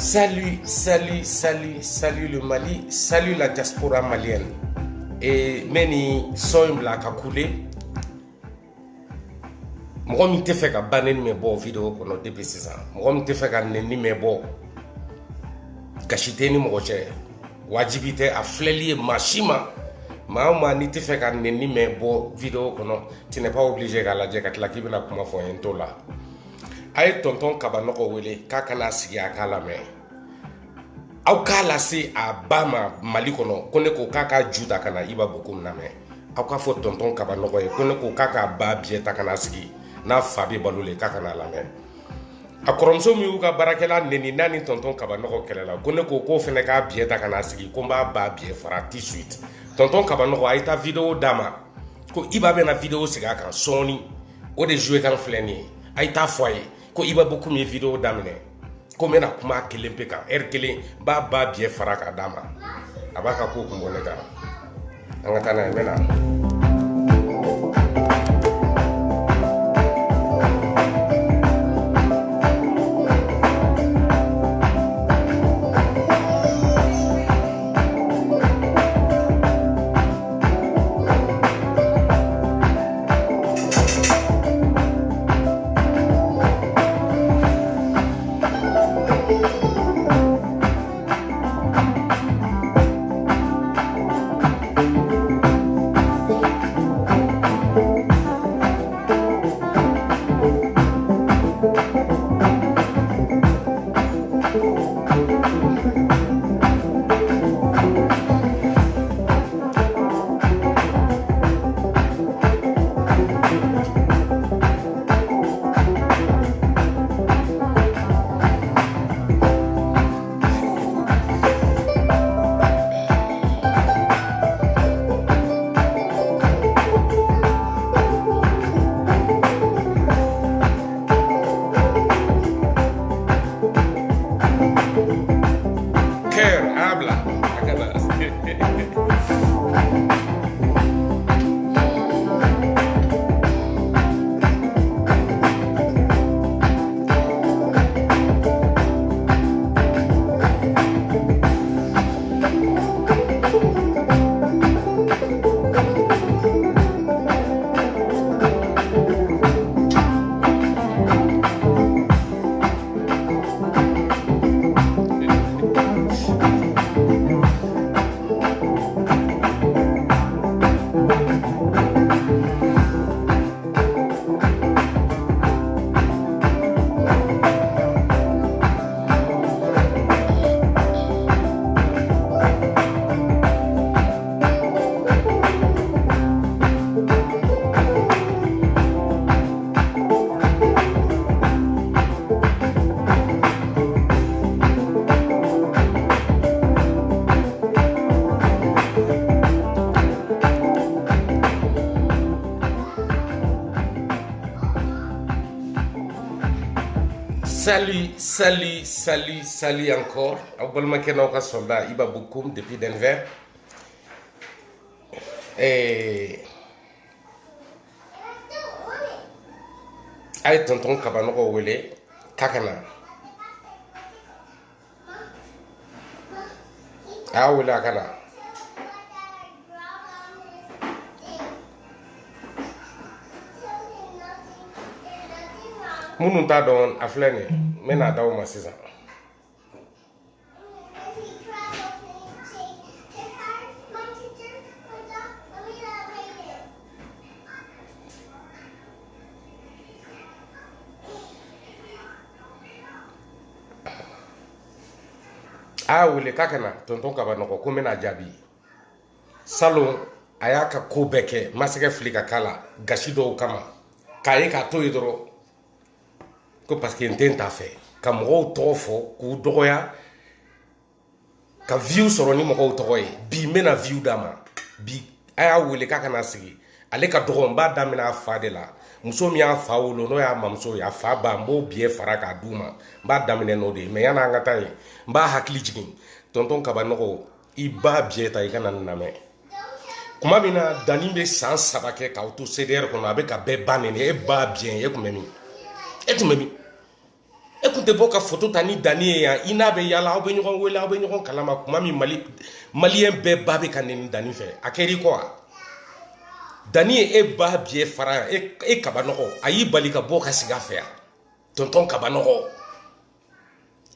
Salut le Mali, salut la diaspora malienne. Et meni son la ka coulé. Mɔgɔ min tɛ fɛ ka banni min bɔ vidéo kɔnɔ depuis sisan. Mɔgɔ min tɛ fɛ ka nɛni min bɔ. Gasi tɛ ni mɔgɔ cɛ. Wajibi tɛ a filɛli ye maa si ma. Maa o maa n'i tɛ fɛ ka nɛni min bɔ vidéo kɔnɔ, tu n'es pas obligé k'a lajɛ ka tila k'i bɛna kuma fɔ n ye n t'o la. A ye tonton Kabanɔgɔ wele k'a kana sigi a k'a lamɛn. Aw k'a lase a ba ma Mali kɔnɔ ko ne ko k'a ka ju ta ka na Iba Bokum lamɛn. Aw k'a fɔ tonton Kabanɔgɔ ye ko ne ko k'a ka ba biyɛ ta ka na sigi n'a fa bɛ balo le k'a kana lamɛn. A kɔrɔmuso min y'u ka baarakɛla nɛni n'a ni tonton Kabanɔgɔ kɛlɛla ko ne ko k'o fɛnɛ k'a biyɛ ta ka na sigi ko n b'a ba biyɛ fara tout de suite. Tonton Kabanɔgɔ a ye taa vidéo d'a ma ko Iba bɛna vidéo sigi a kan sɔɔni o de joué kan filɛ nin ye a ye taa fɔ a ye ko Iba Bokum ye vidéo daminɛ ko n bɛna kuma kelen pe kan heure kelen n b'a ba biyɛ fara k'a d'a ma a b'a ka ko kun bɔ ne kan an ka taa n'a ye n bɛ na. Salut encore. Abbalmaké n'a aucun soldat Iba Bokum depuis Denver. Et aïe tonton Kabanɔgɔ wele kakana. Ah wele akana. Minnu t'a dɔn a filɛ nin ye n bɛ n'a d'aw ma sisan. A y'a wele k'a ka na tonton Kabanɔgɔ ko n bɛna jaabi. Salon a y'a ka ko bɛɛ kɛ masakɛ fili ka k'a la gasi dɔw kama k'a ye k'a to yen dɔrɔn. Ko parce que n tɛ n ta fɛ ka mɔgɔw tɔgɔ fɔ k'u dɔgɔya ka view sɔrɔ ni mɔgɔw tɔgɔ ye bi n bɛna view d'a ma bi a y'a wele k'a kana sigi ale ka dɔgɔ n b'a daminɛ a fa de la muso min y'a fa wolo n'o y'a mamuso ye a fa ba n b'o biyɛ fara k'a d'u ma n b'a daminɛ n'o de ye mais yan'an ka taa yen n b'a hakili jigin tonton Kabanɔgɔ i b'a biyɛ ta i kana nin lamɛn kuma min na danni bɛ san 3 kɛ k'aw to CDR kɔnɔ a bɛ ka bɛɛ ba nɛni e b'a biyɛn e tun bɛ min e tun bɛ min e kun tɛ bɔ ka photo ta ni Dani ye yan i n'a bɛ yala aw bɛ ɲɔgɔn wele aw bɛ ɲɔgɔn kalama kuma min maliyɛn bɛɛ ba bɛ ka nɛni Dani fɛ a kɛr'i kɔ wa Dani ye e ba biɛ fara e kabanɔgɔ a y'i bali ka bɔ ka sigi a fɛ yan tonton kabanɔgɔ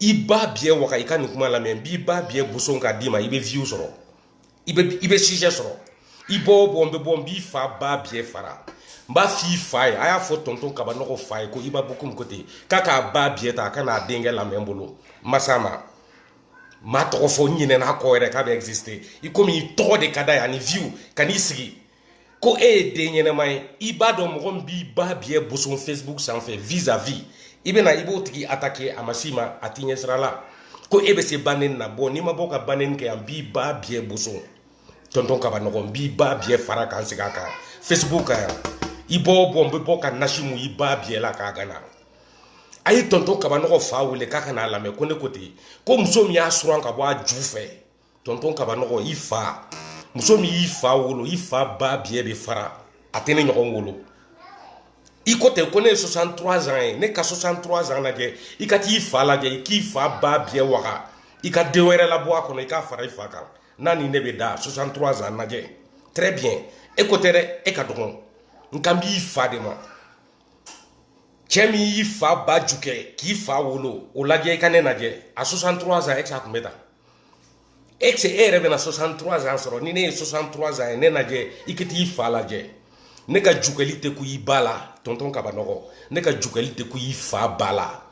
i ba biɛ waga i ka nin kuma lamɛn n b'i ba biɛ boson k'a d'i ma i bɛ view sɔrɔ i bɛ sujet sɔrɔ i bɔ n bɛ bɔ n b'i fa ba biɛ fara n b'a f'i fa ye a y'a fɔ tonton kabanɔgɔ fa ye ko Iba Bokum ko ten k'a k'a ba biɛ ta a ka n'a denkɛ lamɛn n bolo masa ma maa tɔgɔ fɔ n ɲinɛna kɔ yɛrɛ k'a bɛ exister i komi i tɔgɔ de ka d'a ye ani view ka n'i sigi ko e ye den ɲɛnɛma ye i b'a dɔn mɔgɔ min b'i ba biɛ boson Facebook sanfɛ vis-à-vis i bɛna i b'o tigi attaquer a ma s'i ma a t'i ɲɛ sira la ko e bɛ se baneni na bɔ n'i ma bɔ ka baneni kɛ yan n b'i ba biɛ boson tonton kabanɔgɔ n b'i ba biɛ fara k'an sigi a kan Facebook kan yan i bɔ n bɛ bɔ ka nasi mun i ba biɛ la k'a gana a ye tonton kabanɔgɔ fa wele k'a ka n'a lamɛn ko ne ko ten ko muso min y'a suran ka bɔ a ju fɛ tonton kabanɔgɔ i fa muso min y'i fa wolo i fa ba biɛ bɛ fara a tɛ ne ɲɔgɔn wolo i ko ten ko ne ye 63 ans ye ne ka 63 ans lajɛ i ka t'i fa lajɛ i k'i fa ba biɛ waga i ka den wɛrɛ labɔ a kɔnɔ i k'a fara i fa kan n'a ni ne bɛ da 63 ans lajɛ très bien e ko tɛ dɛ e ka dɔgɔn n kan b'i fa de ma cɛ min y'i fa ba ju kɛ k'i fa wolo o lajɛ i ka ne lajɛ a 63 ans ex a tun bɛ tan ex e yɛrɛ bɛna 63 ans sɔrɔ ni ne ye 63 ans ye ne lajɛ i ka t'i fa lajɛ ne ka jukɛli tɛ ku i ba la tonton kabanɔgɔ ne ka jukɛli tɛ ku i fa ba la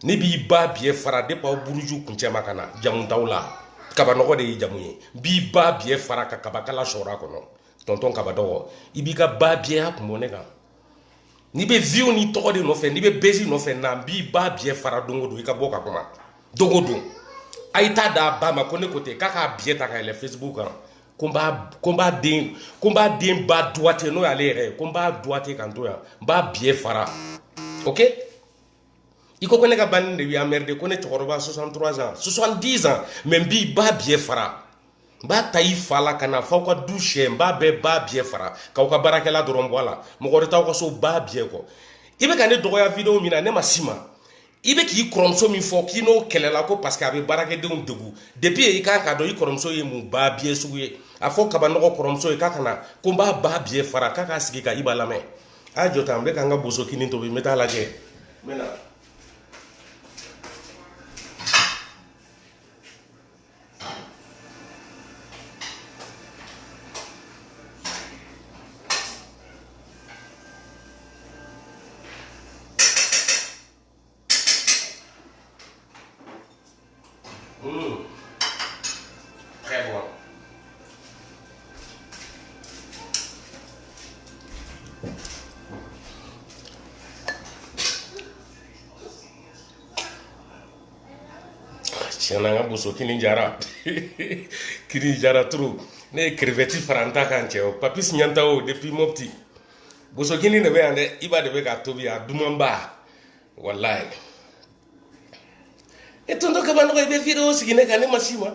ne b'i ba biɛ fara depuis aw buruju kuncɛ ma ka na jamu t'aw la kabanɔgɔ de ye jamu ye n b'i ba biɛ fara ka kabakala sɔrɔ a kɔnɔ tonton kabanɔgɔ i b'i ka ba biɛ kun bɔ ne kan n'i bɛ view ni tɔgɔ de nɔfɛ n'i bɛ bezi nɔfɛ na n b'i ba biɛ fara don o don i ka bɔ ka kuma don o don a y'i ta d'a ba ma ko ne ko ten k'a k'a biɛ ta ka yɛlɛ Facebook kan ko n b'a den ba droite n'o y'ale yɛrɛ ye ko n b'a droite kan to yan n b'a biɛ fara ok i ko ne ka banni de y'a merde ko ne cɛkɔrɔba 63 ans 70 ans mais n b'i ba biɛ fara n b'a ta i fa la ka na f'aw ka du sɛ n b'a bɛɛ ba biɛ fara k'aw ka baarakɛla dɔrɔn bɔ a la mɔgɔ wɛrɛ t'aw ka so ba biɛ kɔ i bɛ ka ne dɔgɔya vidéo min na ne ma s'i ma i bɛ k'i kɔrɔmuso min fɔ k'i n'o kɛlɛla ko parce que a bɛ baarakɛdenw degun depuis i kan k'a dɔn i kɔrɔmuso ye mun ba biɛ sugu ye a fɔ kabanɔgɔ kɔrɔmuso ye k'a ka na ko n b'a ba biɛ fara k'a k'a sigi ka Iba lamɛn a jɔ tan n bɛ ka n ka boso kini tobi n bɛ taa lajɛ n bɛ na. Très bon. Tiɲɛna n ka boso kini jara kini jara trop ne ye crevette fara n ta kan cɛ o Papis ɲanta o depuis Mopti boso kini de bɛ yan dɛ Iba de bɛ k'a tobi a dumanba wallahi e tonton kabanɔgɔ i bɛ vidéo sigi ne kan ne ma s'i ma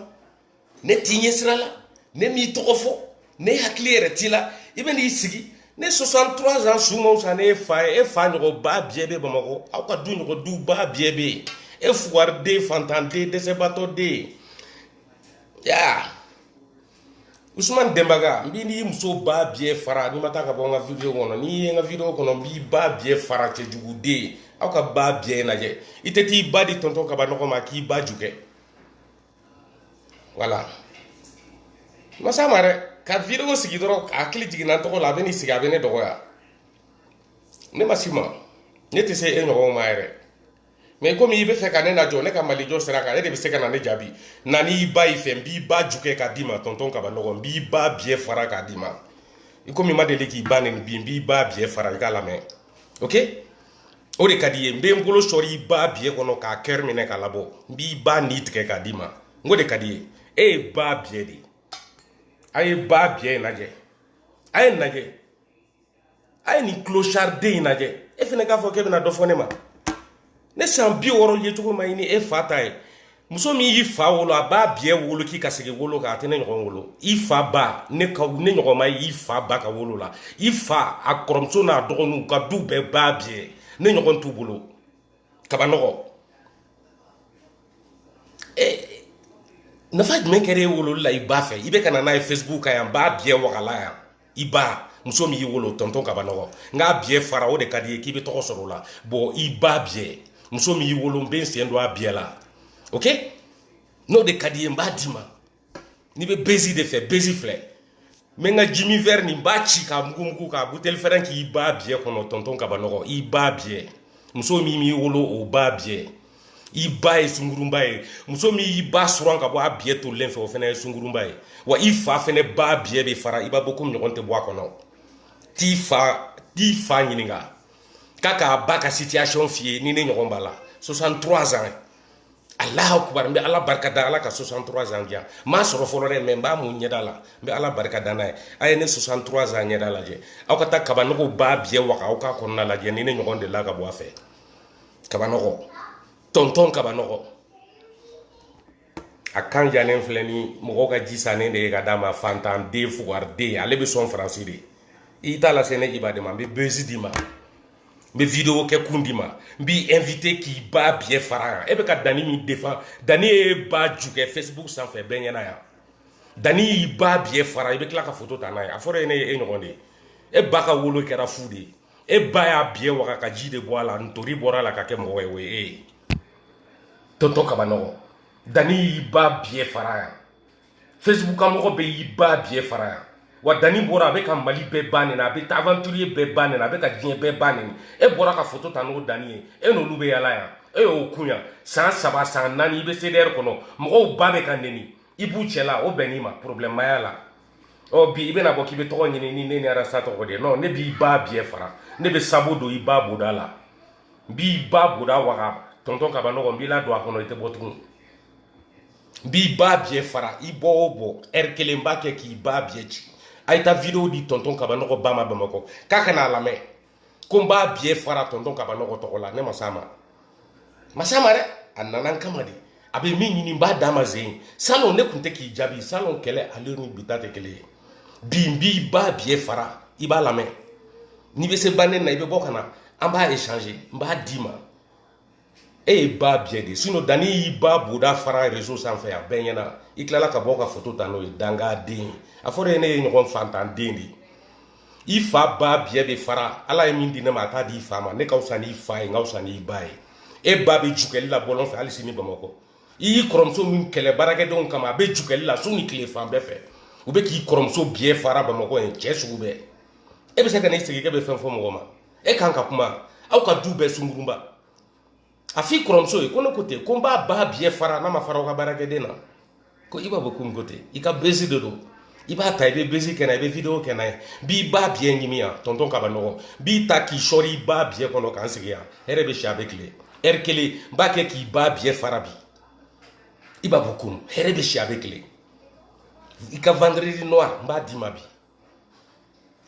ne t'i ɲɛ sira la ne m'i tɔgɔ fɔ ne hakili yɛrɛ t'i la i bɛ n'i sigi ne 63 ans su ma fisa ne ye fa ye e fa ɲɔgɔn ba biɛ bɛ Bamakɔ aw ka du ɲɔgɔn du ba biɛ bɛ yen e fugariden fantanden dɛsɛbatɔden ya Usman Dembaga n b'i n'i muso ba biɛ fara n'i ma taa ka bɔ n ka vidéo kɔnɔ n'i ye n ka vidéo kɔnɔ n b'i ba biɛ fara cɛjuguden aw ka ba biɛ lajɛ i tɛ t'i ba di tonton kabanɔgɔ ma k'i ba ju kɛ voilà masa ma dɛ ka vidéo sigi dɔrɔn a hakili jiginna n tɔgɔ la a bɛ n'i sigi a bɛ ne dɔgɔya ne ma s'i ma ne tɛ se e ɲɔgɔnw ma yɛrɛ mais komi i bɛ fɛ ka ne lajɔ ne ka malijɔ sira kan e de bɛ se ka na ne jaabi na n'i ba i fɛ n b'i ba ju kɛ k'a d'i ma tonton kabanɔgɔ n b'i ba biɛ fara k'a d'i ma i komi i ma deli k'i ba nɛni bi n b'i ba biɛ fara i k'a lamɛn ok o de ka di ye n bɛ n bolo sɔrɔ i ba biɛ kɔnɔ k'a cœur minɛ k'a labɔ n b'i ba ni tigɛ k'a d'i ma n ko de ka di ye e ye ba biɛ de a ye ba biɛ in lajɛ a ye nin lajɛ a ye nin clocharden in lajɛ e fana k'a fɔ k'e bɛna dɔ fɔ ne ma ne san 60 ye cogo ma ɲini e fa ta ye muso min y'i fa wolo a b'a biɛ wolo k'i ka segin wolo kan a tɛ ne ɲɔgɔn wolo i fa ba ne ɲɔgɔn ma y'i fa ba ka wolo la i fa a kɔrɔmuso n'a dɔgɔninw ka du bɛɛ b'a biɛ ne ɲɔgɔn t'u bolo kabanɔgɔ nafa jumɛn kɛra e wolo la i ba fɛ i bɛ ka na n'a ye Facebook kan yan b'a biɛ wagala yan i ba muso min y'i wolo tonton Kabanɔgɔ nka biɛ fara o de ka di ye k'i bɛ tɔgɔ sɔrɔ o la bon i ba biɛ muso min y'i wolo n bɛ n sen don a biɛ la ok n'o de ka di ye n b'a d'i ma n'i bɛ bezi de fɛ bezi filɛ n bɛ n ka Jimmy verre nin n b'a ci k'a mugu k'a buteli fɛrɛn k'i ba biɛ kɔnɔ tonton Kabanɔgɔ i ba biɛ muso min y'i wolo o ba biɛ i ba ye sungurunba ye muso min y'i ba suran ka bɔ a biɛ tolilen fɛ o fana ye sungurunba ye wa i fa fana ba biɛ bɛ fara i b'a bɔ komi ɲɔgɔn tɛ bɔ a kɔnɔ t'i fa ɲininka k'a ba ka situation f'i ye ni ne ɲɔgɔn b'a la 63 ans Allahu akbar n bɛ ala barika da ala ka 63 ans diyan n m'a sɔrɔ fɔlɔ dɛ mais n b'a mun ɲɛda la n bɛ ala barika da n'a ye a ye ne 63 ans ɲɛda lajɛ aw ka taa Kabanɔgɔ ba biɛ waga aw k'a kɔnɔna lajɛ ni ne ɲɔgɔn de la ka bɔ a fɛ Kabanɔgɔ tonton Kabanɔgɔ a kan jalen filɛ ni mɔgɔw ka ji sannen de ye ka d'a ma fantanden fugariden ale bɛ sɔn faransi de i t'a lase ne jiba de ma n bɛ bezi d'i ma n bɛ video kɛ kun d'i ma n b'i invité k'i ba biɛ fara yan e bɛ ka Dani min défend Dani ye ba ju kɛ Facebook sanfɛ bɛɛ ɲɛna yan Dani y'i ba biɛ fara i bɛ tila ka photo ta n'a ye a fɔra e ne ye e ɲɔgɔn de ye e ba ka wolo kɛra fu de ye e ba y'a biɛ waga ka ji de bɔ a la ntori bɔra a la ka kɛ mɔgɔ ye o ye e ye tonton Kabanɔgɔ Dani y'i ba biɛ fara yan Facebook kan mɔgɔ bɛ y'i ba biɛ fara yan wa Dani bɔra a bɛ ka Mali bɛɛ ba nin na a bɛ taa aventurier bɛɛ ba nin na a bɛ ka diɲɛ bɛɛ ba nin e bɔra ka photo ta n'o Dani ye e n'olu bɛ yala yan e y'o kun yan san 3 san 4 i bɛ CDR kɔnɔ mɔgɔw ba bɛ ka neni i b'u cɛ la o bɛnn'i ma problème maya la bi i bɛna bɔ k'i bɛ tɔgɔ ɲini ni ne ni Arasa tɔgɔ de non ne b'i ba biɛ fara ne bɛ sabo don i ba boda la n b'i ba boda waga tonton Kabanɔgɔ n b'i la don a kɔnɔ i tɛ bɔ tugun n b'i ba biɛ fara i bɔ o bɔ heure kelen b'a kɛ k'i ba biɛ ci a ye taa video di tonton Kabanɔgɔ ba ma Bamakɔ k'a kana a lamɛn ko n b'a biɛ fara tonton Kabanɔgɔ tɔgɔ la ne ma s'a ma dɛ a nana n kama de a bɛ min ɲini n b'a d'a ma zen salon ne tun tɛ k'i jaabi salon kɛlɛ ale ni bi ta tɛ kelen ye bi n b'i ba biɛ fara i b'a lamɛn n'i bɛ se bannen na i bɛ bɔ ka na an b'a échanger n b'a d'i ma e ye ba biɛ de sinon Dani y'i ba boda fara réseau sanfɛ yan bɛɛ ɲɛna i tilala ka bɔ ka photo ta n'o ye dangaden a fɔra ye ne ye ɲɔgɔn fantanden de i fa ba biɛ bɛ fara ala ye min di ne ma a t'a di i fa ma ne ka fisa n'i fa ye n ka fisa n'i ba ye e ba bɛ jukɛli la bɔlɔn fɛ hali sini Bamakɔ i y'i kɔrɔmuso min kɛlɛ baarakɛdenw kama a bɛ jukɛli la su ni tile fan bɛɛ fɛ u bɛ k'i kɔrɔmuso biɛ fara Bamakɔ yen cɛ sugu bɛɛ e bɛ se ka n'i sigi k'e bɛ fɛn fɔ mɔgɔ ma e kan ka kuma aw ka du bɛɛ sungurunba a f'i kɔrɔmuso ye ko ne ko ten ko n b'a ba biɛ fara n'a ma fara aw ka baarakɛden na ko i b'a bɔ ko n ko ten i ka bezi de don i b'a ta i bɛ bezi kɛ n'a ye i bɛ video kɛ n'a ye b'i ba biɛ ɲimi yan tonton Kabanɔgɔ b'i ta k'i sɔri i ba biɛ kɔnɔ k'an sigi yan hɛrɛ bɛ si a bɛ tile heure kelen n b'a kɛ k'i ba biɛ fara bi i b'a bɔ kun hɛrɛ bɛ si a bɛ tile i ka vendredi noir n b'a d'i ma bi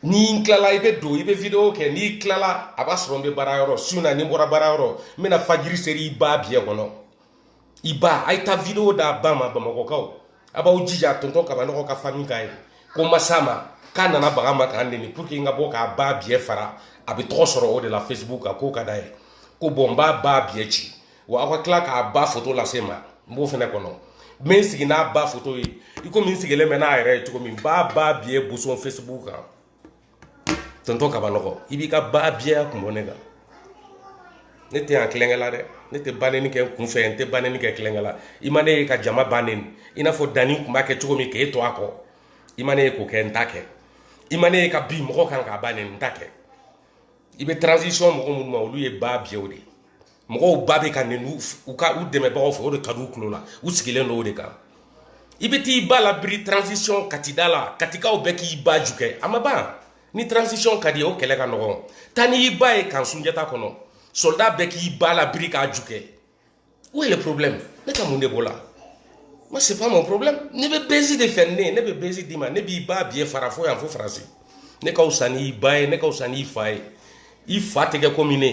ni n tilala i bɛ don i bɛ video kɛ n'i tilala a b'a sɔrɔ n bɛ baarayɔrɔ su na ni n bɔra baarayɔrɔ n bɛna fajiri seri i ba biɛ kɔnɔ i ba a ye taa video d'a ba ma Bamakɔkaw a b'aw jija tonton Kabanɔgɔ ka famille k'a ye ko n ma s'a ma k'a nana baga ma k'an neni pour que n ka bɔ k'a ba biɛ fara a bɛ tɔgɔ sɔrɔ o de la Facebook kan k'o ka d'a ye ko bon n b'a ba biɛ ci wa aw ka tila k'a ba photo lase ma n b'o fana kɔnɔ n bɛ n sigi n'a ba photo ye i komi n sigilen bɛ n'a yɛrɛ ye cogo min n b'a ba biɛ boson Facebook kan tonton Kabanɔgɔ i b'i ka ba biɛ kun bɔ ne kan ne tɛ yan tilenkɛ la dɛ ne tɛ baneni kɛ n kun fɛ n tɛ baneni kɛ tilenkɛ la i ma ne ye ka jama baneni i n'a fɔ Dani tun b'a kɛ cogo min k'e to a kɔ i ma ne ye k'o kɛ n t'a kɛ i ma ne ye ka bi mɔgɔ kan k'a baneni n t'a kɛ i bɛ transition mɔgɔ minnu ma olu ye ba biɛw de mɔgɔw ba bɛ ka neni u dɛmɛbagaw fɛ o de ka di u tulo la u sigilen don o de kan i bɛ t'i ba labiri transition katida la katikaw bɛɛ k'i ba ju kɛ a ma ban ni transition ka di ye o kɛlɛ ka nɔgɔn taa n'i ba ye kan Sunjata kɔnɔ soldat bɛɛ k'i ba labiri k'a ju kɛ où est le problème ne ka mun de b'o la moi c'est pas mon problème ne bɛ bezi de fɛ ne bɛ bezi d'i ma ne b'i ba biɛ fara fo yan fo Faransi ne ka fisa n'i ba ye ne ka fisa n'i fa ye i fa tɛ kɛ komi ne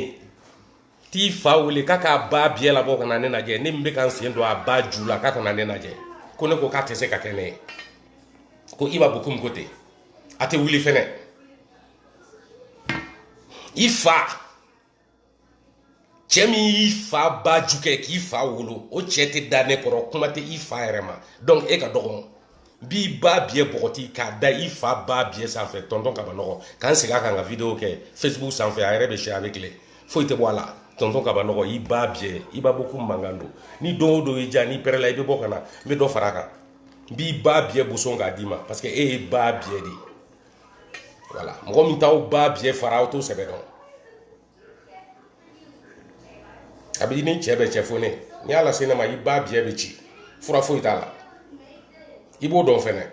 t'i fa wele k'a k'a ba biɛ labɔ ka na ne lajɛ ne min bɛ ka n sen don a ba ju la k'a ka na ne lajɛ ko ne ko k'a tɛ se ka kɛ ne ye ko i b'a bɔ komi ko ten a tɛ wuli fɛnɛ i fa cɛ min y'i fa ba ju kɛ k'i fa wolo o cɛ tɛ da ne kɔrɔ kuma tɛ i fa yɛrɛ ma donc e ka dɔgɔn b'i ba biɛ bɔgɔti k'a da i fa ba biɛ sanfɛ tonton Kabanɔgɔ k'an segin a kan ka vidéo kɛ Facebook sanfɛ a yɛrɛ bɛ si avec le foyi tɛ bɔ a la tonton Kabanɔgɔ i ba biɛ i ba bɔ ko mankan don ni don o don i diya n'i pɛrɛla i bɛ bɔ ka na n bɛ dɔ fara a kan n b'i ba biɛ boson k'a d'i ma parce que e ye ba biɛ de ye voilà mɔgɔ min t'aw ba biɛ fara aw t'o sɛbɛ dɔn a bɛ ni cɛ bɛ cɛ fo ne n'i y'a lase ne ma i ba biɛ bɛ ci fura foyi t'a la i b'o dɔn fɛnɛ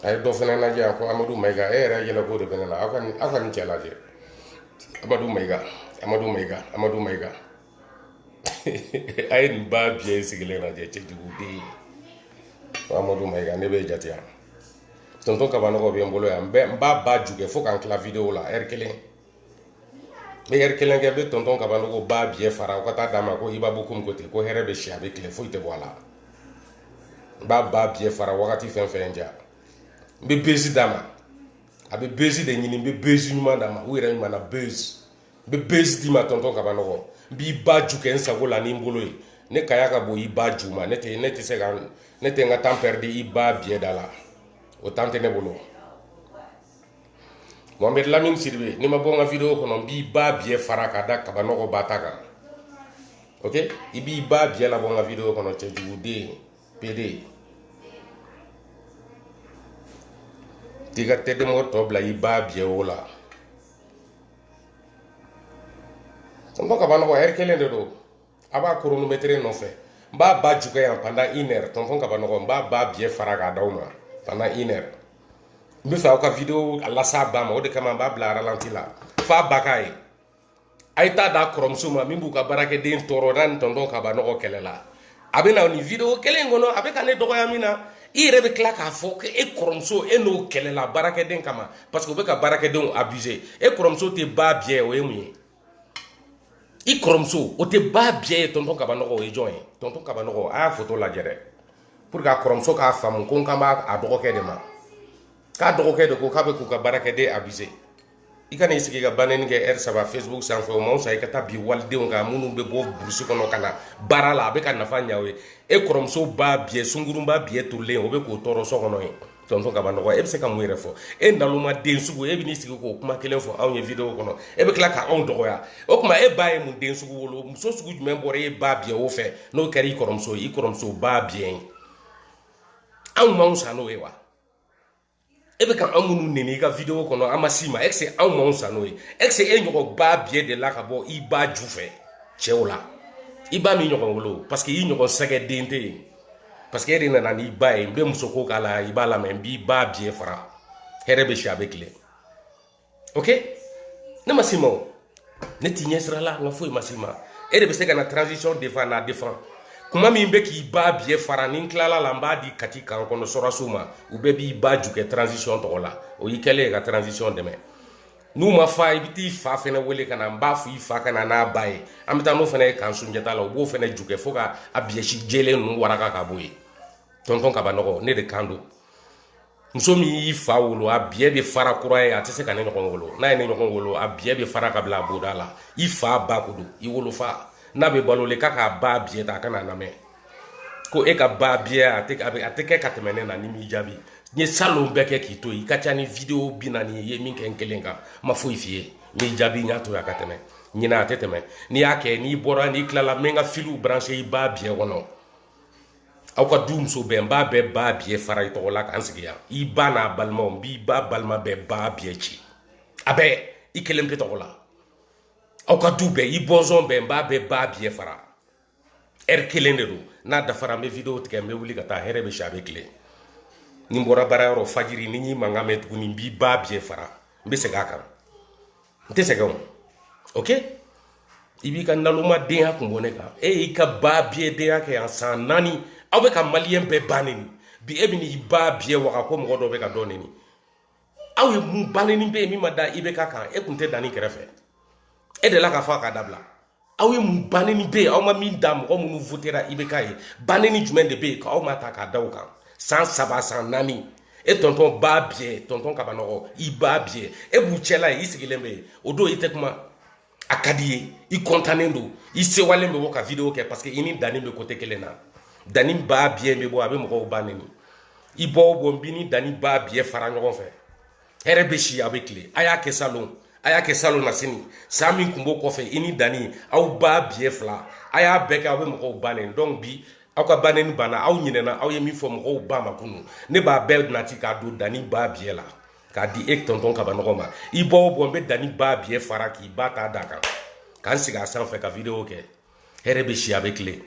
a ye dɔ fɛnɛ lajɛ yan ko Amadu Mayiga e yɛrɛ yɛlɛ k'o de bɛ ne la aw ka nin cɛ lajɛ Amadu Mayiga a ye nin ba biɛ sigilen lajɛ cɛjuguden Amadu Mayiga ne bɛ jate yan tonton Kabanɔgɔ bɛ n bolo yan n b'a ba ju kɛ fo k'an tila vidéo la heure kelen n bɛ heure kelen kɛ n bɛ tonton Kabanɔgɔ ba biɛ fara o ka taa d'a ma ko Iba Bokum ko ten ko hɛrɛ bɛ si a bɛ tile foyi tɛ bɔ a la n b'a ba biɛ fara wagati fɛn fɛn ja n bɛ bezi d'a ma a bɛ bezi de ɲini n bɛ bezi ɲuman d'a ma u yɛrɛ ɲuman na bezi n bɛ bezi d'i ma tonton Kabanɔgɔ n b'i ba ju kɛ n sago la ni n bolo ye ne kaya ka bon i ba ju ma ne tɛ n ka temps perdre i ba biɛ da la o temps tɛ ne bolo Mohamed Lamine Sidibe ni ma bɔ n ka vidéo kɔnɔ n b'i ba biɛ fara k'a da Kabanɔgɔ ba ta kan ok i b'i ba biɛ labɔ n ka vidéo kɔnɔ cɛjuguden PD t'i ka tɛdemɔgɔ tɔ bila i ba biɛ o la tonton Kabanɔgɔ heure kelen de don a b'a chronomètre nɔfɛ n b'a ba ju kɛ yan pendant 1 heure tonton Kabanɔgɔ n b'a ba biɛ fara k'a d'aw ma pendant 1 heure n bɛ fɛ aw ka vidéo a lasa ba ma o de kama n b'a bila ralenti la f'a ba k'a ye a ye taa d'a kɔrɔmuso ma min b'u ka baarakɛden tɔɔrɔ n'a ni tonton Kabanɔgɔ kɛlɛ la a bɛ na nin vidéo kelen kɔnɔ a bɛ ka ne dɔgɔya min na i yɛrɛ bɛ tila k'a fɔ ko e kɔrɔmuso e n'o kɛlɛla baarakɛden kama parce que u bɛ ka baarakɛdenw abuser e kɔrɔmuso tɛ ba biɛ o ye mun ye i kɔrɔmuso o tɛ ba biɛ ye tonton Kabanɔgɔ o ye jɔn ye tonton Kabanɔgɔ a y'a photo lajɛ dɛ pour que a kɔrɔmuso k'a faamu ko n kan b'a a dɔgɔkɛ de ma k'a dɔgɔkɛ de ko k'a bɛ k'u ka baarakɛden abuser i ka n'i sigi ka banni kɛ heure 3 Facebook sanfɛ o ma fisa i ka taa bi walidenw kan minnu bɛ bɔ burusi kɔnɔ ka na baara la a bɛ ka nafa ɲɛ o ye e kɔrɔmuso ba biɛ sunkurunba biɛ tolilen o bɛ k'o tɔɔrɔ so kɔnɔ ye tonton Kabanɔgɔ e bɛ se ka mun yɛrɛ fɔ e naloma den sugu e bɛ n'i sigi k'o kuma kelen fɔ anw ye vidéo kɔnɔ e bɛ tila ka anw dɔgɔya o tuma e ba ye mun den sugu wolo muso sugu jumɛn bɔra e ba biɛ o fɛ n'o kɛra i kɔrɔmuso ye i kɔrɔmuso ba biɛ ye anw m'anw sa n'o ye wa e bɛ ka anw minnu neni i ka vidéo kɔnɔ an ma s'i ma est ce que anw m'anw sa n'o ye est ce que e ɲɔgɔn ba biɛ de la ka bɔ i ba ju fɛ cɛw la i ba min ɲɔgɔn wolo parce que i ɲɔgɔn sɛgɛ den tɛ yen parce que e de nana n'i ba ye n bɛ muso ko k'a la i b'a lamɛn n b'i ba biɛ fara hɛrɛ bɛ si a bɛ tile ok ne ma s'i ma o ne t'i ɲɛ sira la n ka foyi ma s'i ma e de bɛ se ka na transition défend n'a défend kuma min bɛ k'i ba biɛ fara ni n tilala la n b'a di kati kan kɔnɔ sɔrɔsiw ma u bɛɛ b'i ba ju kɛ transition tɔgɔ la o y'i kɛlen ye ka transition dɛmɛ n'u ma fa i bɛ t'i fa fɛnɛ wele ka na n b'a fɔ i fa ka na n'a ba ye an bɛ taa n'o fɛnɛ ye kan sunjata la u b'o fɛnɛ ju kɛ fo ka a biɛsi jɛlen ninnu waraka ka bɔ yen tonton Kabanɔgɔ ne de kan don muso min y'i fa wolo a biɛ bɛ fara kura ye a tɛ se ka ne ɲɔgɔn wolo n'a ye ne ɲɔgɔn wolo a biɛ bɛ fara ka bila a boda la i fa ba ko don i wolo fa n'a bɛ balo le k'a k'a ba biɛ ta a kana lamɛn ko e ka ba biɛ a tɛ kɛ ka tɛmɛ ne na ni m'i jaabi n ye salon bɛɛ kɛ k'i to yen i ka ca ni vidéo 40 ye i ye min kɛ n kelen kan n ma foyi f'i ye n b'i jaabi n y'a to yan ka tɛmɛ ɲinɛ a tɛ tɛmɛ n'i y'a kɛ n'i bɔra n'i tilala n bɛ n ka filiw branché i ba biɛ kɔnɔ aw ka du muso bɛɛ n b'a bɛɛ ba biɛ fara i tɔgɔ la k'an sigi yan i ba n'a balimaw n b'i ba balima bɛɛ ba biɛ ci a bɛɛ i kelen pe tɔgɔ la aw ka du bɛɛ i bɔnsɔn bɛɛ n b'a bɛɛ ba biɛ fara heure kelen de don n'a dafara n bɛ vidéo tigɛ n bɛ wuli ka taa hɛrɛ bɛ si a bɛ tile ni n bɔra baara yɔrɔ fajiri ni n y'i mankan mɛn tuguni n b'i ba biɛ fara n bɛ segin a kan n tɛ sɛgɛn o ok i b'i ka nalomadenya kun bɔ ne kan e y'i ka ba biɛdenya kɛ yan san 4 aw bɛ ka maliyɛn bɛɛ ba neni bi e bɛ n'i ba biɛ waga ko mɔgɔ dɔ bɛ ka dɔ neni aw ye mun ba neni bɛ yen min ma da i bɛ ka kan e kun tɛ danni kɛrɛfɛ e de la k'a fɔ a k'a dabila aw ye mun ba neni bɛ yen aw ma min da mɔgɔ minnu votera i bɛ k'a ye ba neni jumɛn de bɛ yen k'aw ma ta k'a da o kan san 3 san 4 e tonton ba bien tonton Kabanogo i ba bien e b'u cɛla ye i sigilen bɛ o don i tɛ kuma a ka di ye i kɔntannen don i sewalen bɛ bɔ ka video kɛ parce que i ni Dani bɛ côté kelen na Dani ba bien bɛ bɔ a bɛ mɔgɔw ba neni i bɔ o bɔ n bi ni Dani ba bien fara ɲɔgɔn fɛ hɛrɛ bɛ si a bɛ tile a y'a kɛ salon na sini san min kun b'o kɔfɛ i ni Dani aw ba bien fila a y'a bɛɛ kɛ aw bɛ mɔgɔw ba neni donc bi aw ka baneni banna aw ɲinɛna aw ye min fɔ mɔgɔw ba ma kunu ne b'a bɛɛ nati k'a don Dani ba bien la k'a di e tonton Kabanogo ma i bɔ o bɔ n bɛ Dani ba bien fara k'i ba ta d'a kan k'an sigi a sanfɛ ka video kɛ hɛrɛ bɛ si a bɛ tile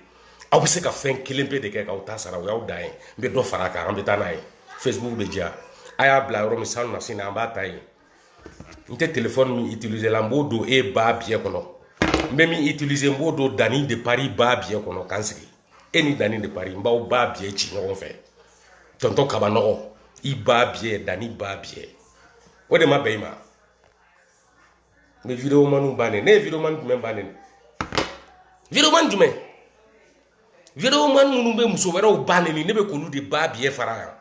aw bɛ se ka fɛn kelen pe de kɛ k'aw ta sara o y'aw dan ye n bɛ dɔ fara a kan an bɛ taa n'a ye Facebook bɛ diya a y'a bila yɔrɔ min sanu na sini an b'a ta yen n tɛ téléphone min utiliser la n b'o don e ba bien kɔnɔ n bɛ min utiliser n b'o don Dani de Paris ba bien kɔnɔ k'an sigi e ni Dani de Paris n b'aw ba bien ci ɲɔgɔn fɛ tonton Kabanogo i ba bien Dani ba bien o de ma bɛn i ma n bɛ vidéo manu bannen ne ye vidéo manu jumɛn bannen vidéo manu jumɛn vidéo manu minnu bɛ muso wɛrɛw bannen ne bɛ k'olu de ba bien fara yan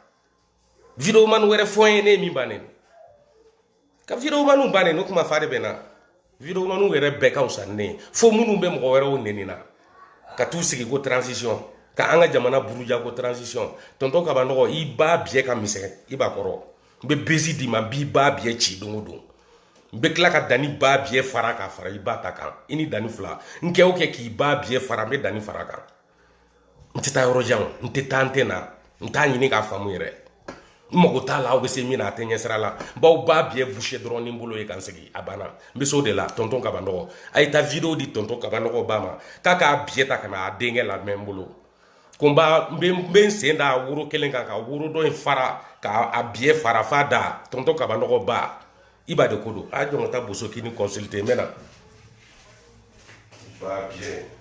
vidéo manu wɛrɛ fɔ n ye ne ye min bannen ka vidéo manu bannen o kuma fa de bɛ na vidéo manu yɛrɛ bɛɛ ka wusa ni ne ye fo minnu bɛ mɔgɔ wɛrɛw neni na ka t'u sigi ko transition ka an ka jamana buruja ko transition tonton Kabanogo i ba bien ka misɛn i b'a kɔrɔ n bɛ besi d'i ma n b'i ba bien ci don o don n bɛ tila ka Dani ba bien fara k'a fara i ba ta kan i ni Dani fila n kɛ o kɛ k'i ba bien fara n bɛ Dani fara kan n tɛ taa yɔrɔ jan n tɛ taa n tɛ na n t'a ɲini k'a faamu yɛrɛ n mago t'a la aw bɛ se min na a tɛ ɲɛsira la n b'aw ba bien boucher dɔrɔn ni n bolo ye ka n sigi a banna n bɛ se o de la tonton Kabanogo a ye taa video di tonton Kabanogo ba ma k'a k'a bien ta ka na a denkɛ lamɛn n bolo ko n bɛ n sen da woro kelen kan ka woro dɔ in fara k'a bien fara f'a da tonton Kabanogo ba i b'a de ko don a jɔn ka taa boso k'i ni consulter n bɛ na ba bien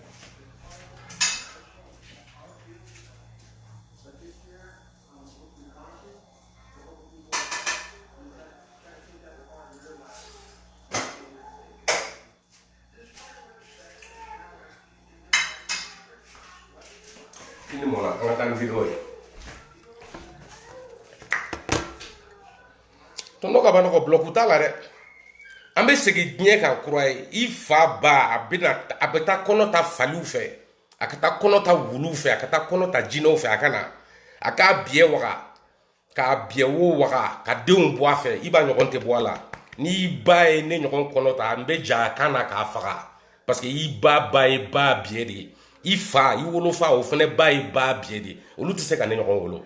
ini mona an ka taa ni video ye tonton Kabanogo bloc t'a la dɛ an bɛ segin diɲɛ kan kura ye i fa ba a bɛ taa kɔnɔ ta faliw fɛ a ka taa kɔnɔ ta wuluw fɛ a ka taa kɔnɔ ta jinɛw fɛ a ka na a k'a biɲɛ waga k'a biɲɛ wo waga ka denw bɔ a fɛ i b'a ɲɔgɔn tɛ bɔ a la n'i ba ye ne ɲɔgɔn kɔnɔ ta n bɛ ja a kan na k'a faga parce que i ba ye ba biɲɛ de ye i fa i wolofa o fana ba ye ba biɲɛ de ye olu tɛ se ka ne ɲɔgɔn wolo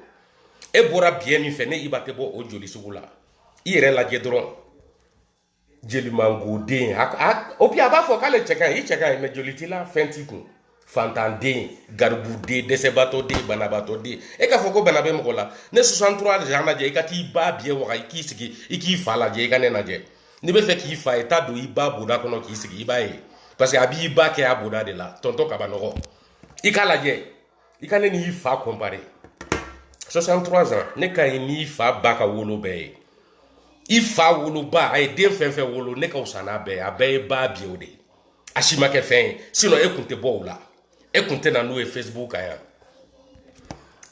e bɔra biɲɛ min fɛ ne i ba tɛ bɔ o joli sugu la i yɛrɛ lajɛ dɔrɔn jelimangoden o bi a b'a fɔ k'ale cɛ ka ɲi i cɛ ka ɲi mɛ joli t'i la fɛn t'i kun fantanden garibuden dɛsɛbaatɔden banabaatɔden e k'a fɔ ko bana bɛ mɔgɔ la ne 63 ans lajɛ i ka t'i ba biɲɛ waga i k'i sigi i k'i fa lajɛ i ka ne lajɛ n'i bɛ fɛ k'i fa ye taa don i ba boda kɔnɔ k'i sigi i b'a ye parce que a b'i ba kɛ a boda de la tonton Kabanogo i k'a lajɛ i ka ne n'i fa comparer 63 ans ne ka ɲi n'i fa ba ka wolo bɛɛ ye i fa woloba a ye den fɛn fɛn wolo ne ka wusa n'a bɛɛ ye a bɛɛ ye ba biɲɛw de ye a si ma kɛ fɛn ye sinon e kun tɛ bɔ o la e kun tɛ na n'o ye Facebook kan yan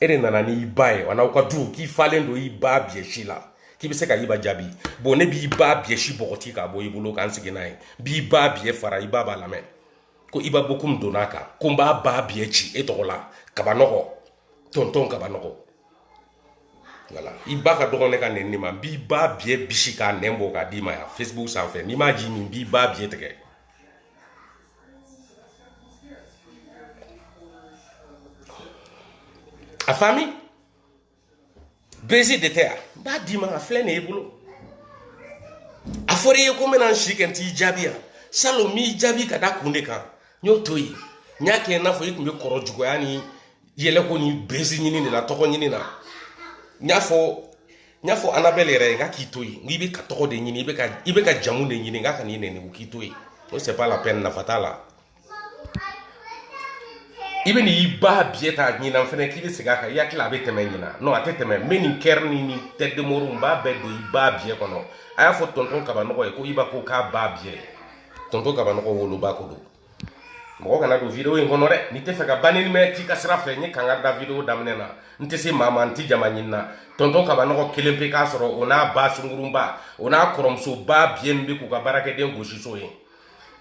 e de nana n'i ba ye wa n'aw ka du k'i falen don i ba biɲɛ si la k'i bɛ se ka i ba jaabi bon ne b'i ba biɲɛ si bɔgɔti k'a bɔ i bolo k'an sigi n'a ye b'i ba biɲɛ fara i ba b'a lamɛn ko i ba bokum donn'a kan ko n b'a ba biɲɛ ci e tɔgɔ la Kabanogo tonton Kabanogo voilà i ba ka dɔgɔ ne ka nɛni ma n b'i ba biɲɛ bisi k'a nɛn bɔ k'a d'i ma yan Facebook sanfɛ n'i m'a ji min n b'i ba biɲɛ tigɛ a faamu bezi de tɛ yan n b'a d'i ma a filɛ nin ye i bolo a fɔra i ye ko n bɛna n si kɛ n t'i jaabi yan salon n m'i jaabi ka da kun de kan n y'o to yen n y'a kɛ i n'a fɔ i tun bɛ kɔrɔ juguya ni yɛlɛko ni bezi ɲini de la tɔgɔ ɲini na n y'a fɔ Anabel yɛrɛ ye n ka k'i to yen n'i bɛ ka tɔgɔ de ɲini i bɛ ka jamu de ɲini n ka ka n'i nɛni o k'i to yen o c'est pas la peine nafa t'a la i bɛ n'i ba biɲɛ ta ɲinan fɛnɛ k'i bɛ segin a kan i hakili a bɛ tɛmɛ ɲinan non a tɛ tɛmɛ n bɛ nin kɛri ni tête de mort n b'a bɛɛ don i ba biɲɛ kɔnɔ a y'a fɔ tonton Kabanogo ye ko i ba ko k'a ba biɲɛ tonton Kabanogo woloba ko don mɔgɔ kana don video in kɔnɔ dɛ n'i tɛ fɛ ka banni mɛn k'i ka sira fɛ n ye kanga da video daminɛ na n tɛ se maa ma n tɛ jama ɲini na tonton kabanɔgɔ kelen pe k'a sɔrɔ o n'a ba sungurunba o n'a kɔrɔmuso ba biye min bɛ k'u ka baarakɛden gosi so ye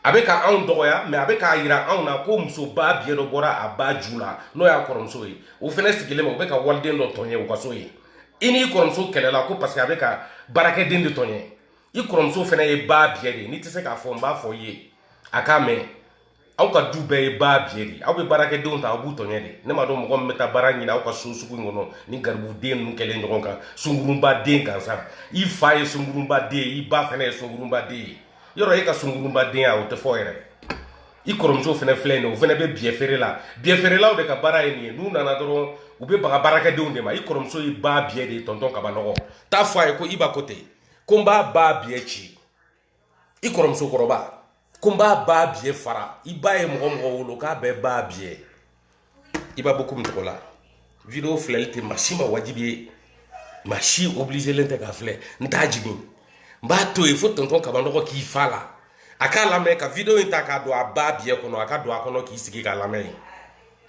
a bɛ ka anw dɔgɔya mɛ a bɛ k'a yira anw na ko muso ba biye dɔ bɔra a ba ju la n'o y'a kɔrɔmuso ye o fɛnɛ sigilen bɛ o bɛ ka waliden dɔ tɔɲɛ u ka so ye i n'i kɔrɔmuso kɛlɛla ko parce que a bɛ ka baarakɛden de tɔɲɛ i kɔrɔmuso fɛnɛ ye ba biye de n'i tɛ se k'a fɔ n b'a fɔ i ye a k'a mɛn aw ka du bɛɛ ye ba biye de aw bɛ baarakɛdenw ta aw b'u tɔɲɛ de ne m'a dɔn mɔgɔ min bɛ taa baara ɲini aw ka so sugu in kɔnɔ ni garibuden ninnu kɛlen ɲɔgɔn kan sungurunba den gansan i fa ye sungurunba den ye i ba fɛnɛ ye sungurunba den ye yɔrɔ e ka sungurunba den ya o tɛ fɔ yɛrɛ i kɔrɔmuso fɛnɛ filɛ nin ye o fɛnɛ bɛ biɲɛ feere la biɲɛ feerelaw de ka baara ye nin ye n'u nana dɔrɔn u bɛ baga baarakɛdenw de ma i kɔrɔmuso ye ba biɲɛ de ye tonton kabanɔgɔ t'a fɔ a ye ko i ba ko ten ko n b'a ba biɲɛ ci i kɔrɔmuso kɔrɔba ko n b'a ba biɲɛ fara i ba ye mɔgɔ mɔgɔ wolo k'a bɛɛ ba biɲɛ i b'a bɔ komi tɔgɔ la video filɛli tɛ maa si ma wajibi ye maa si obligelen tɛ k'a filɛ n t'a jigin n b'a to yen fo tonton kabanɔgɔ k'i fa la a k'a lamɛn ka video in ta k'a don a ba biɲɛ kɔnɔ a ka don a kɔnɔ k'i sigi k'a lamɛn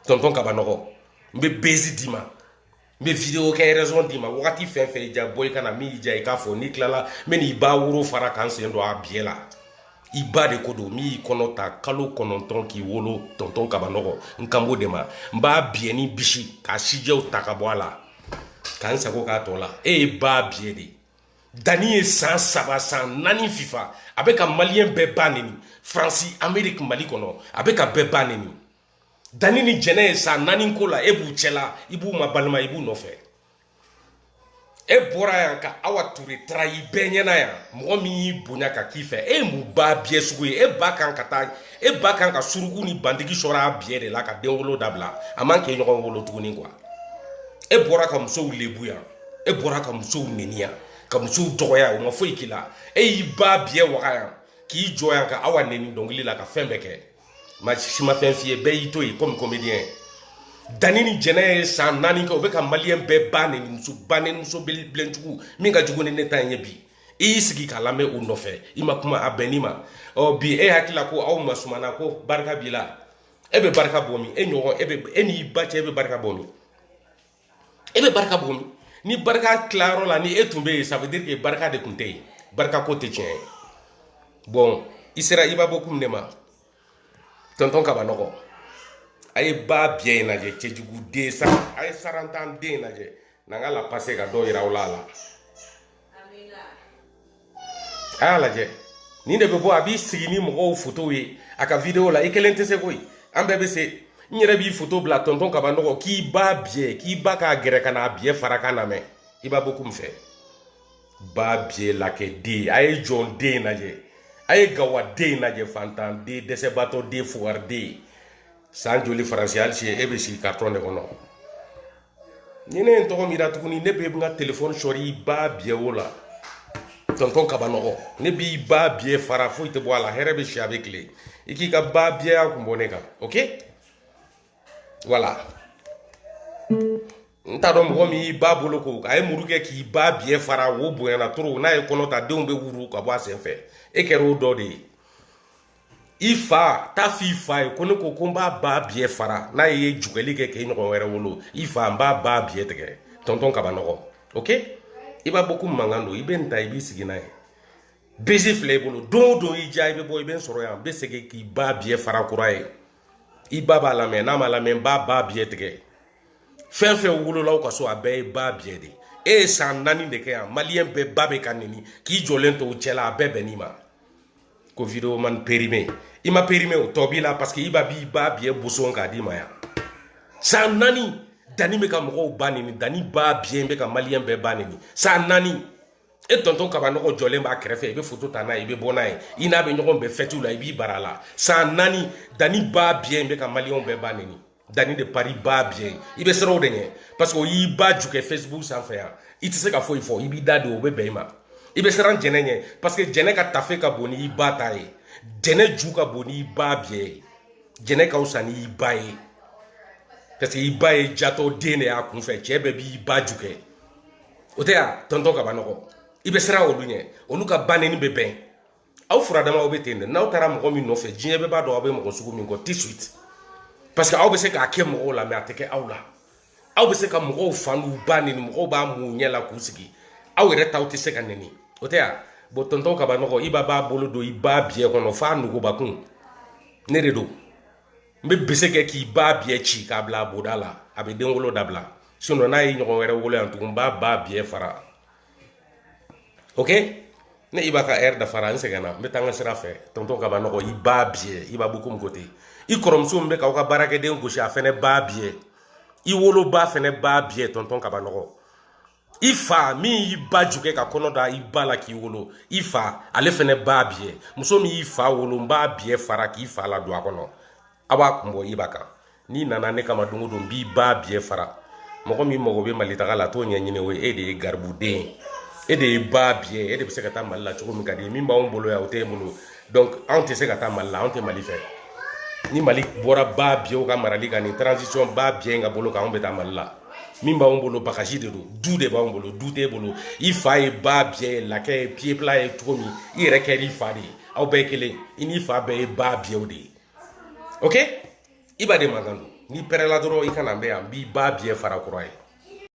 tonton kabanɔgɔ n bɛ bezi d'i ma n bɛ video kɛ raison d'i ma wagati fɛn fɛn i ja bɔ i ka na min y'i ja i k'a fɔ n'i tilala n bɛ n'i ba woro fara k'an sen don a biɲɛ la i ba de ko don min y'i kɔnɔ ta kalo 9 k'i wolo tonton kabanɔgɔ n kan b'o de ma n b'a biɲɛ ni bisi k'a sijɛw ta ka bɔ a la k'an sago k'a tɔ la e ye ba biɲɛ de dani ye san 3 san 4 fifa a bɛ ka maliyɛn bɛɛ ba neni faransi ameriki mali kɔnɔ a bɛ ka bɛɛ ba neni dani ni jɛnɛ ye san 4 ko la e b'u cɛla i b'u ma balima i b'u nɔfɛ e bɔra yan ka awa ture trahi bɛɛ ɲɛna yan mɔgɔ min y'i bonya ka k'i fɛ e mun ba biɲɛ sugu ye e ba kan ka suruku ni bandigi sɔrɔ a biɲɛ de la ka den wolo dabila a man k'e ɲɔgɔn wolo tuguni quoi e bɔra ka musow lebu yan e bɔra ka musow neni yan ka musow dɔgɔya o ma foyi k'i la e y'i ba biɲɛ waga yan k'i jɔ yan ka awa neni dɔnkili la ka fɛn bɛɛ kɛ ma si ma fɛn f'i ye bɛɛ y'i to yen comme comédien dani ni jɛnɛ ye san 4 kɛ o bɛ ka maliyɛn bɛɛ ba neni muso ba neni muso bilenjugu min ka jugu ni ne ta ye bi i y'i sigi k'a lamɛn o nɔfɛ i ma kuma a bɛnni ma bi e hakilila ko aw ma sumana ko barika b'i la e bɛ barika bɔ min e ɲɔgɔn e n'i ba cɛ e bɛ barika bɔ min e bɛ barika bɔ min ni barika tilayɔrɔ la ni e tun bɛ yen ça veut dire que barika de tun tɛ yen barika ko tɛ tiɲɛ ye bon i sera i b'a bɔ kun de ma tonton kabanɔgɔ a ye ba biɲɛ in lajɛ cɛjuguden sa a ye sarantan den lajɛ n'an ka la pase ka dɔ yira aw la a la a y'a lajɛ nin de bɛ bɔ a b'i sigi ni mɔgɔw foto ye a ka video la i kelen tɛ se koyi an bɛɛ bɛ se n yɛrɛ b'i foto bila tonton kabanɔgɔ k'i ba biɲɛ k'i ba k'a gɛrɛ ka n'a biɲɛ fara kan lamɛn i b'a bɔ kun fɛ ba biɲɛ lakɛ den a ye jɔn den lajɛ a ye gawa den lajɛ fantan den dɛsɛbatɔ den fugari den san joli faransi hali si e bɛ sigi carton de kɔnɔ ni ne ye n tɔgɔ mira tuguni ne bɛ n ka telefɔni sɔrɔ i ba biɲɛ o la tonton kabanɔgɔ ne b'i ba biɲɛ fara foyi tɛ bɔ a la hɛrɛ bɛ si a bɛ tile i k'i ka ba biɲɛ kun bɔ ne kan ok voilà n t'a dɔn mɔgɔ min y'i ba bolo ko a ye muru kɛ k'i ba biɲɛ fara o bonyana trop n'a ye kɔnɔ ta denw bɛ wuru ka bɔ a sen fɛ e kɛra o dɔ de ye i fa t'a f'i fa ye ko ne ko n b'a ba biɲɛ fara n'a ye jugɛli kɛ k'e ɲɔgɔn wɛrɛ wolo i fa n b'a ba biɲɛ tigɛ tonton kabanɔgɔ ok i b'a bɔ ko mankan don i bɛ nin ta i b'i sigi n'a ye bezi filɛ i bolo don o don i diya i bɛ bɔ i bɛ n sɔrɔ yan n bɛ segin k'i ba biɲɛ fara kura ye i ba b'a lamɛn n'a ma lamɛn n b'a ba biɲɛ tigɛ fɛn fɛn wolola aw ka so a bɛɛ ye ba biɲɛ de e ye san 4 de kɛ yan maliyɛn bɛɛ ba bɛ ka neni k'i jɔlen to o cɛ la a bɛɛ bɛnn'i ma ko video man périmé i ma périmé o tɔ b'i la parce que i b'a b'i ba biɲɛ boson k'a d'i ma yan san 4 dani bɛ ka mɔgɔw ba neni dani ba biɲɛ bɛ ka maliyɛn bɛɛ ba neni san 4 e tonton kabanɔgɔ jɔlen b'a kɛrɛfɛ i bɛ photo ta n'a ye i bɛ bɔ n'a ye i n'a bɛ ɲɔgɔn bɛɛ fêtiw la i b'i bara la san 4 dani ba biɲɛ bɛ ka maliyɛnw bɛɛ ba neni dani de pari ba biɲɛ i bɛ siran o de ɲɛ parce que o y'i ba ju kɛ Facebook sanfɛ yan i tɛ se ka foyi fɔ i b'i da don o bɛ bɛn i ma i bɛ siran jɛnɛ ɲɛ parce que jɛnɛ ka tafe ka bon n'i ba ta ye jɛnɛ ju ka bon n'i ba biɲɛ ye jɛnɛ ka fisa n'i ba ye parce que i ba ye jatɔ den de y'a kunfɛ cɛ bɛɛ b'i ba ju kɛ o tɛ yan tonton kabanɔgɔ i bɛ siran olu ɲɛ olu ka ba neni bɛ bɛn aw furadama aw bɛ ten de n'aw taara mɔgɔ min nɔfɛ diɲɛ bɛɛ b'a dɔn aw bɛ mɔgɔ sugu min kɔ tout de suite parce que aw bɛ se k'a kɛ mɔgɔw la mais a tɛ kɛ aw la aw bɛ se ka mɔgɔw fan n'u ba neni mɔgɔw b'a mun ɲɛ la k'u sigi aw yɛrɛ taw tɛ se ka neni o tɛ ya bon tonton Kabanɔgɔ i b'a bolo don i ba biɲɛ kɔnɔ f'a nugubakun ne de don n bɛ bese kɛ k'i ba biɲɛ ci k'a bila a boda la a bɛ den wolo dabila sinon n'a ye ɲɔgɔn wɛrɛ wolo yan tugun n b'a ba biɲɛ fara ok ne i b'a ka heure dafara n sɛgɛnna n bɛ taa n ka sira fɛ tonton Kabanɔgɔ i ba biɲɛ i b'a bukum kote i kɔrɔmuso min bɛ k'aw ka baarakɛden gosi a fɛnɛ ba biɲɛ i woloba fɛnɛ ba biɲɛ tonton Kabanɔgɔ i fa min y'i ba jukɛ ka kɔnɔ da i ba la k'i wolo i fa ale fɛnɛ ba biɲɛ muso min y'i fa wolo n b'a biɲɛ fara k'i fa la don a kɔnɔ a b'a kun bɔ i b'a kan n'i nana ne kama don o don n b'i ba biɲɛ fara mɔgɔ min mago bɛ Mali taga la t'o ɲɛɲini o ye e de ye garibuden e de ye ba biɲɛ e de bɛ se ka taa Mali la cogo min ka di min b'anw bolo yan o t'e bolo donc anw tɛ se ka taa Mali la anw tɛ Mali fɛ ni Mali bɔra ba biɲɛw ka marali kan ni transition ba biɲɛ ka bolo kan anw bɛ taa Mali la min b'anw bolo bagaji de don du de b'anw bolo du t'e bolo i fa ye ba biɲɛ ye lakɛ ye pied plat ye cogo min i yɛrɛ kɛr'i fa de ye aw bɛɛ ye kelen i n'i fa bɛɛ ye ba biɲɛw de ye ok i b'a de mankan don n'i pɛrɛla dɔrɔn i kana n bɛ yan n b'i ba biɲɛ fara kura ye